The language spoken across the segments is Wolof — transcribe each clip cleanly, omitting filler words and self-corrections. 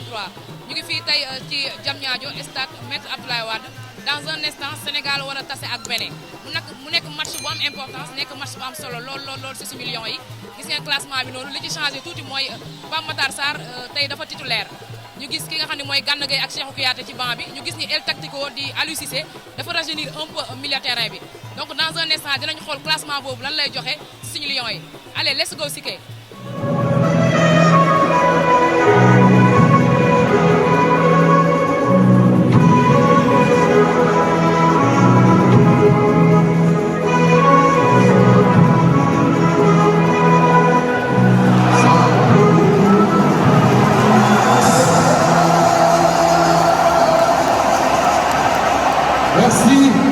2023 ñu ngi fii tey ci Diamniadio stade Maître Abdoulaye Wade dans un instant Sénégal war a tase ak Bénin mu nekk match bu am importance nekk match bu am solo lool ci suñu Lions yi gis ngeen classement bi noonu li ci changé tuuti mooy Pape Matar Sarr tey dafa titulaire ñu gis ki nga xam ne mooy Gana Gueye ak Cheikhou Kouyaté ci banc bi ñu gis ni El Tactico di Aliou Cissé dafa rajeunir un peu milieu terrain bi donc dans un instant dinañu xool classement boobu lan lay joxe suñu Lions yi allez let's go Siké. Merci.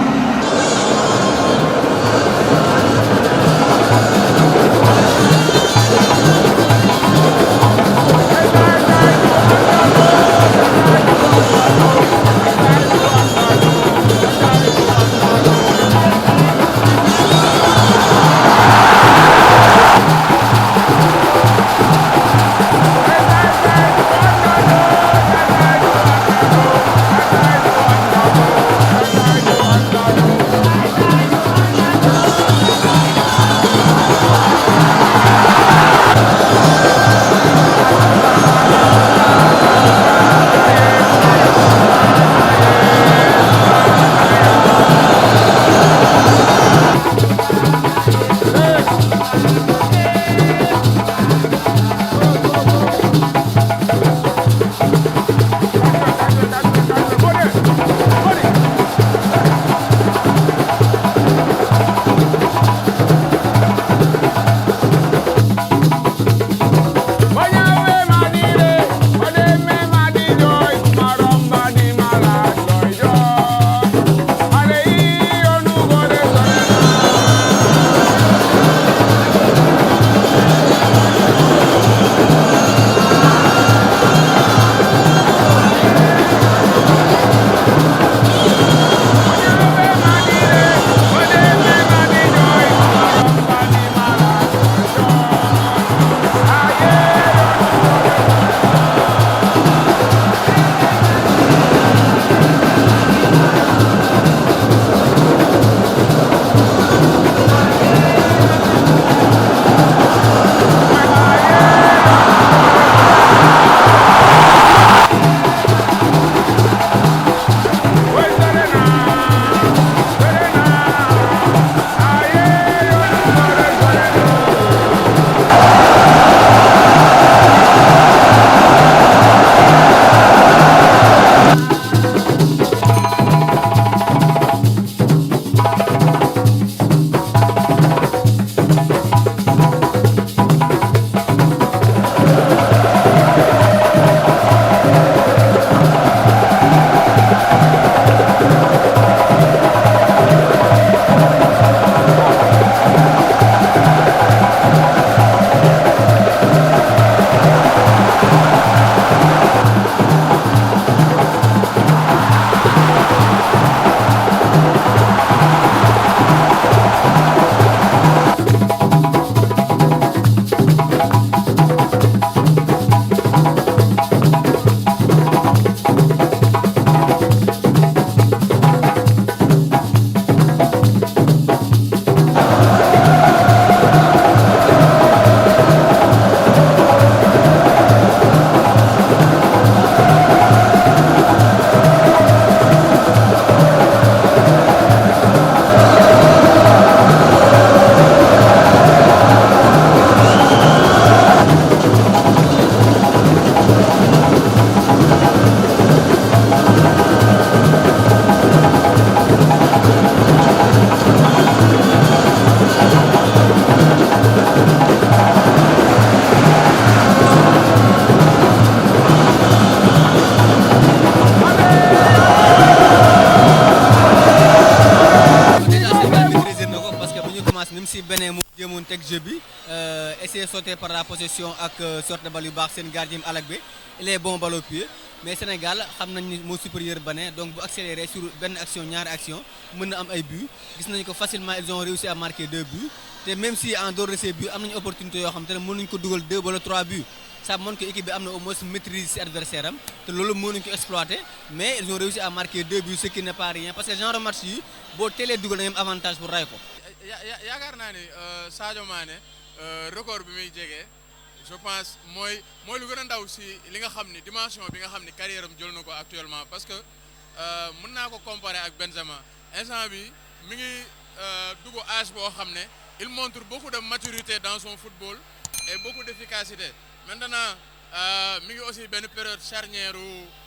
essayé de sauter par la possession ak sorte de balle yu baax seen gardien Alak bi il est bon balle au pied mais Sénégal xam nañ ni moo supérieur ba ne donc bu accéléré sur benn action ñaari action mën na am ay buts gis nañu ko facilement ils ont réussi à marquer 2 buts te même si en dehors de ces buts am nañu opportunité yoo xam te ne mën nañu ko dugal 2 wala 3 buts ça montre que équipe bi am na au moins maîtrise ci adversaire am te loolu mën nañu ko exploiter mais ils ont réussi à marquer 2 buts ce qui n'est pas rien parce que genre match yi boo teelee dugal da ngay am avantage pour ray ko. yaakaar naa ni Sadio Mané record bi muy jege je pense mooy lu gën a ndaw si li nga xam ni dimension bi nga xam ni carrière am jël na ko actuellement parce que mën naa ko comparer ak Benzema instant bi mi ngi dugg âge boo xam ne il montre beaucoup de maturité dans son football et beaucoup d'efficacité maintenant mi ngi aussi benn période charnière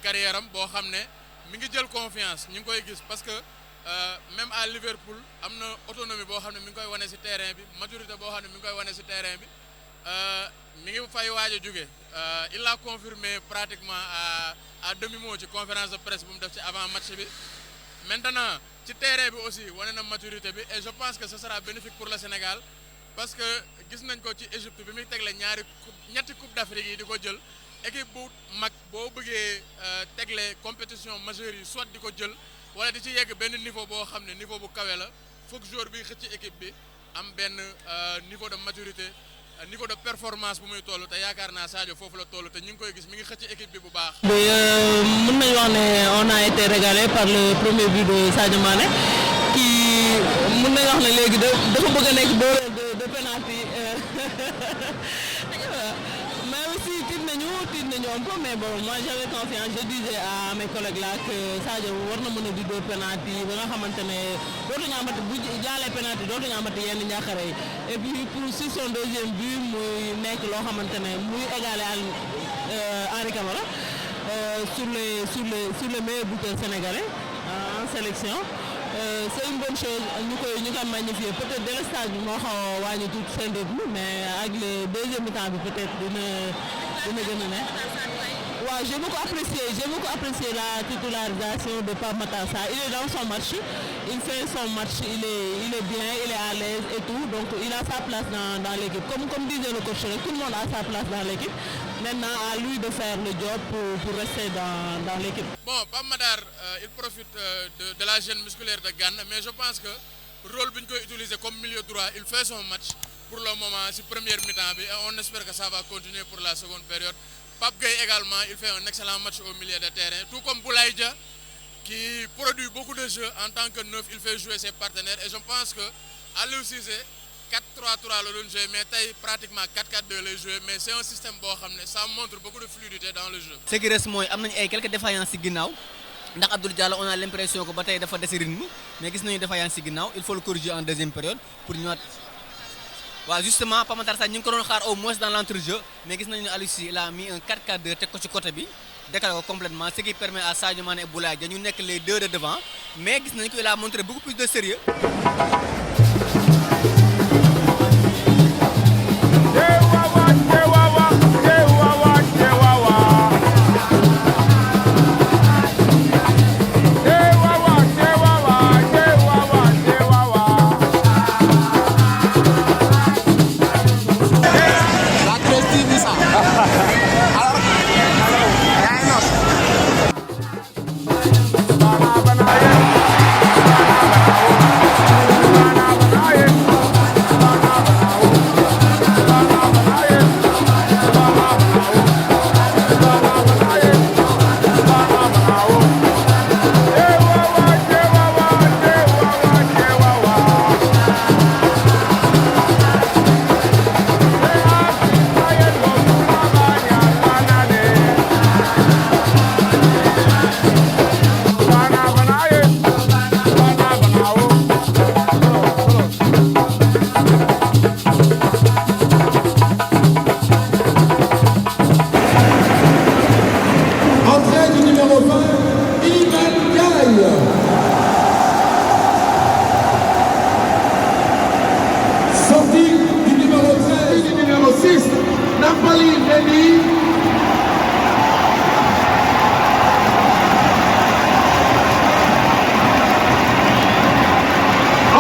carrière am boo xam ne mi ngi jël confiance ñu ngi koy gis parce que même à Liverpool am na autonomie boo xam ne mi ngi koy wane ci terrain bi maturité boo xam ne mi ngi koy wane ci terrain bi mi ngi fay waaj a jóge il l'a confirmé pratiquement à demi-mot ci conférence de presse bu mu def ci avant match bi maintenant ci terrain bi aussi wane na maturité bi et je pense que ce sera bénéfique pour le Sénégal parce que gis nañ ko ci Égypte bi muy tegle ñetti coupe d'Afrique yi di ko jël équipe bu mag boo bëggee tegle compétition majeure yi soit di ko jël wala di ci yegg benn niveau boo xam ne niveau bu kawe la foog joueur bi xëcc équipe bi am benn niveau de maturité niveau de performance bu muy toll te yaakaar naa Sadio foofu la toll te ñu ngi koy gis mi ngi xëcc équipe bi bu baax. mën nañu wax ne on a été régalé par le premier but de Sadio Mané qui mën nañu wax ne léegi dafa bëgg a nekk dóoreel de penalty mais aussi tiit nañu un peu mais bon moi j'avais confiance je disais à mes collègues là que Sadio war na mën a di dóor penalty ba nga xamante ne dootuñu amati bu jaalee penalty dootuñu amati yenn ñàkkare yi et puis pour sur son deuxième but muy nekk loo xamante ne muy égalé Henri Camara sur les meilleurs buteurs sénégalais en sélection. C'est une bonne chose ñu koy magnifier peut-être délestage bi moo xaw a wàññi tuuti seen rythme mais ak le deuxième mi-temps bi peut-être dina gën a ne waaw j'ai beaucoup apprécié la titularisation de Pape Matar Sarr il est dans son match il fait son match il est bien il est à l'aise et tout donc il a sa place dans l'équipe comme disait le coach rek tout le monde a sa place dans l'équipe maintenant à lui de faire le job pour rester dans l'équipe. Bon, Pape Matar il profite de la gêne musculaire de Gana mais je pense que rôle bi ñu koy utiliser comme milieu droit il fait son match pour le moment ci première mi-temps bi et on espère que ça va continuer pour la seconde période. Pape Gueye également il fait un excellent match au milieu de terrain tout comme Boulaye Dia qui produit beaucoup de jeux en tant que neuf il fait jouer ses partenaires et je pense que Aliou Cissé 4-3-3 la doon jouer mais tey pratiquement 4-4-2 lay jouer mais c'est un système boo xam ne ça montre beaucoup de fluidité dans le jeu. Ce qui reste mooy am nañu ay quelques défaillances ci ginnaaw ndax Abdoul Diallo on a l'impression que ba tey dafa dese rythme mais gis nañu défaillance ci ginnaaw il faut le corriger en deuxième période pour ñëwaat. waaw justement Pape Matar Sarr ñu ngi ko doon xaar au moins dans l'entrejeu mais gis nañu ne Aliou Cissé il a mis un 4-4-2 teg ko ci côté bi décalé ko complètement ce qui permet à Sadio Mané et Boulaye Dia ñu nekk les deux de devant mais gis nañu ko il a montré beaucoup plus de sérieux.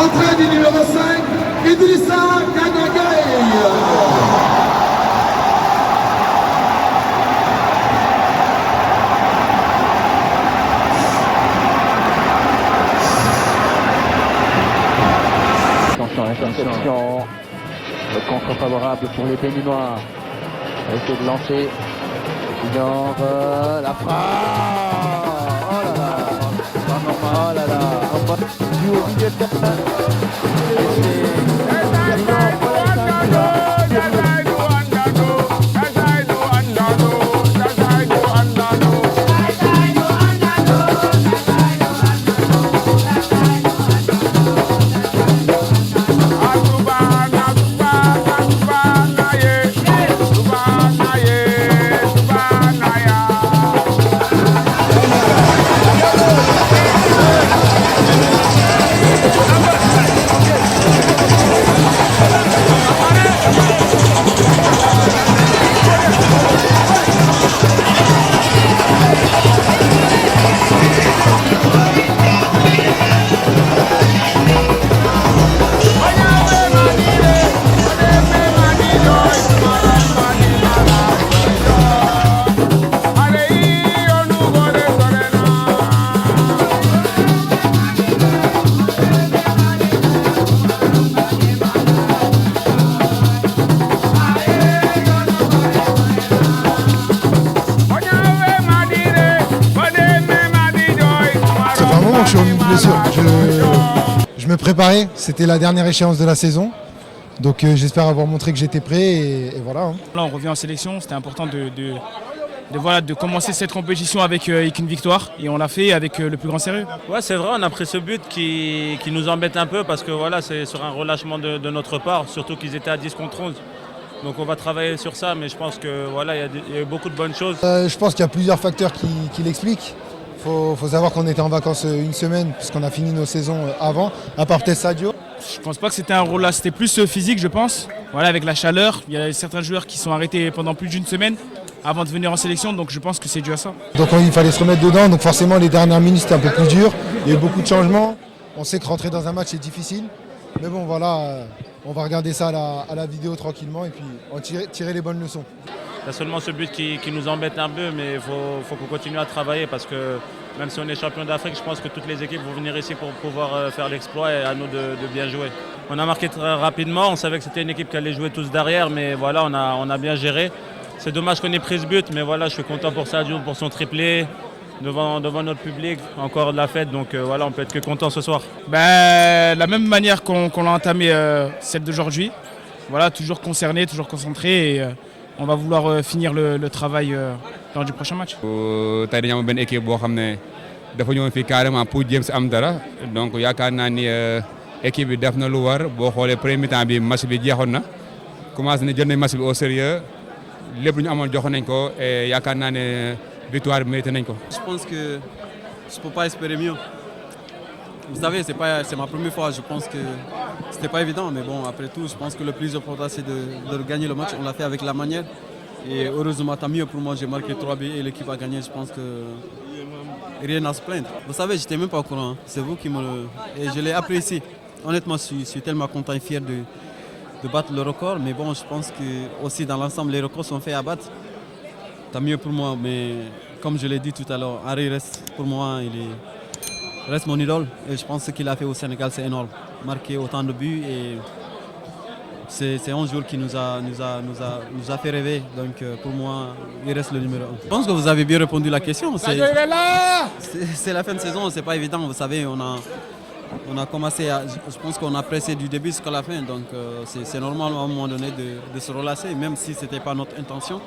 Entrée du numéro 5, Idrissa Gana Gueye. Interception. Le contre favorable pour les Béninois. On va essayer de lancer. Junior, la frappe. Oh là là. Oh là là. On va du au milieu de terrain. Je suis en blessure. Je me préparais, c'était la dernière échéance de la saison. Donc j'espère avoir montré que j'étais prêt et voilà. Là on revient en sélection, c'était important de commencer cette compétition avec une victoire et on l'a fait avec le plus grand sérieux. Ouais, c'est vrai, on a pris ce but qui nous embête un peu parce que voilà, c'est sur un relâchement de notre part, surtout qu'ils étaient à 10 contre 11. Donc on va travailler sur ça, mais je pense que voilà, il y a eu beaucoup de bonnes choses. Je pense qu'il y a plusieurs facteurs qui l'expliquent. Faut savoir qu'on était en vacances une semaine puisqu'on a fini nos saisons avant, à part peut-être Sadio. Je pense pas que c'était un rôle là, c'était plus physique je pense. Voilà, avec la chaleur, il y a certains joueurs qui sont arrêtés pendant plus d'une semaine avant de venir en sélection, donc je pense que c'est dû à ça. Donc il fallait se remettre dedans, donc forcément les dernières minutes c'était un peu plus dur, il y a eu beaucoup de changements. On sait que rentrer dans un match c'est difficile, mais bon voilà, on va regarder ça à la vidéo tranquillement et puis on tirer les bonnes leçons. Il y a seulement ce but qui nous embête un peu, mais il faut qu'on continue à travailler parce que même si on est champion d'Afrique, je pense que toutes les équipes vont venir ici pour pouvoir faire l'exploit et à nous de bien jouer. On a marqué très rapidement, on savait que c'était une équipe qui allait jouer tous derrière, mais voilà, on a bien géré. C'est dommage qu'on ait pris ce but, mais voilà, je suis content pour Sadio, pour son triplé, devant notre public, encore de la fête, donc voilà, on peut être que content ce soir. La même manière qu'on l'a entamé celle d'aujourd'hui, voilà, toujours concerné, toujours concentré et on va vouloir finir le travail lors du prochain match. tey dañu am benn équipe boo xam ne dafa ñëwoon fii carrément pour jéem si am dara donc yaakaar naa ni équipe bi def na lu war boo xoolee premier mi-temps bi match bi jeexoon na commencé na jël nañ match bi au sérieux lépp lu ñu amoon joxoon nañ ko et yaakaar naa ne victoire bi mérité nañ ko. Je pense que je peux pas espérer mieux. Vous savez, c'est ma première fois, je pense que c'était pas évident, mais bon, après tout, je pense que le plus important c'est de gagner le match. On l'a fait avec la manière et heureusement, tant mieux pour moi, j'ai marqué 3 buts et l'équipe a gagné, je pense que rien à se plaindre. Vous savez, j'étais même pas au courant, c'est vous qui me le... Et je l'ai apprécié. Honnêtement, je suis tellement content et fier de battre le record, mais bon, je pense que aussi dans l'ensemble, les records sont faits à battre. Tant mieux pour moi, mais comme je l'ai dit tout à l'heure, Henry reste pour moi, reste mon idole et je pense que ce qu'il a fait au Sénégal c'est énorme. Marquer autant de buts et c'est un jour qui nous a fait rêver. Donc pour moi, il reste le numéro 1. Je pense que vous avez bien répondu à la question. C'est la fin de saison, c'est pas évident. Vous savez, on a commencé je pense qu'on a pressé du début jusqu'à la fin. Donc c'est normal à un moment donné de se relasser, même si c'était pas notre intention.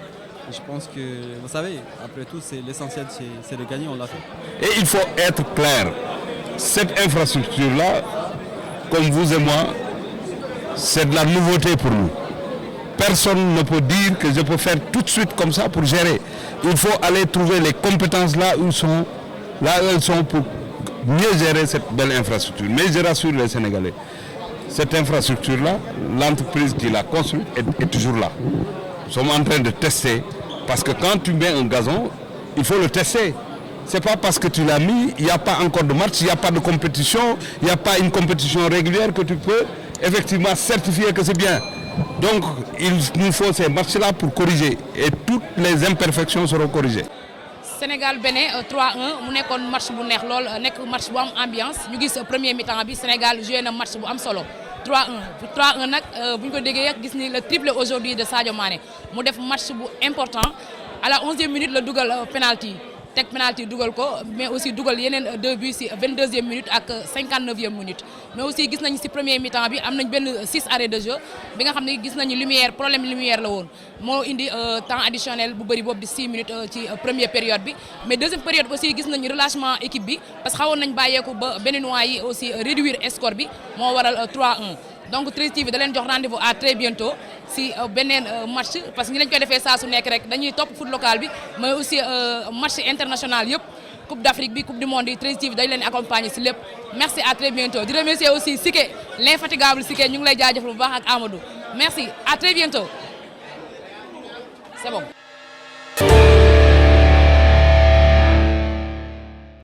Je pense que, vous savez, après tout, l'essentiel, c'est de gagner, on l'a fait. Et il faut être clair, cette infrastructure-là, comme vous et moi, c'est de la nouveauté pour nous. Personne ne peut dire que je peux faire tout de suite comme ça pour gérer. Il faut aller trouver les compétences là où elles sont pour mieux gérer cette belle infrastructure. Mais je rassure les Sénégalais, cette infrastructure-là, l'entreprise qui l'a construite est toujours là. Nous sommes en train de tester, parce que quand tu mets un gazon, il faut le tester. Ce n'est pas parce que tu l'as mis, il n'y a pas encore de match, il n'y a pas de compétition, il n'y a pas une compétition régulière que tu peux effectivement certifier que c'est bien. Donc il nous faut ces matchs-là pour corriger et toutes les imperfections seront corrigées. Sénégal Bénin 3-1 mu nekkoon match bu neex lool nekk match bu am ambiance ñu gis premier mi-temps bi Sénégal joué na match bu am solo 3-1 nag bu ñu ko déggee gis ni le triplé aujourd'hui de Sadio Mané mu def match bu important à la 11e minute la dugal penalty teg penalty dugal ko mais aussi dugal yeneen 2 buts ci 22e minute ak 59e minute mais aussi gis nañu ci premier mi-temps bi am nañ benn 6 arrêts de jeu bi nga xam ne gis nañu problème lumière la woon moo indi temps additionnel bu bëri boobu di 6 minutes ci première période bi mais deuxième période aussi gis nañu relâchement équipe bi parce que xawoon nañ bàyyeeku ba béninois yi aussi réduire score bi moo waral 3-1 donc 13TV da leen jox rendez-vous à très bientôt si beneen match parce que ni lañ koy defee saa su nekk rek dañuy topp foot local bi mais aussi match international yëpp Coupe d'Afrique bi Coupe du Monde yi 13TV dañ leen accompagner si lépp merci à très bientôt di remercier aussi Siké l'infatigable Siké ñu ngi lay jaajëfal bu baax ak Amadou merci à très bientôt c'est bon.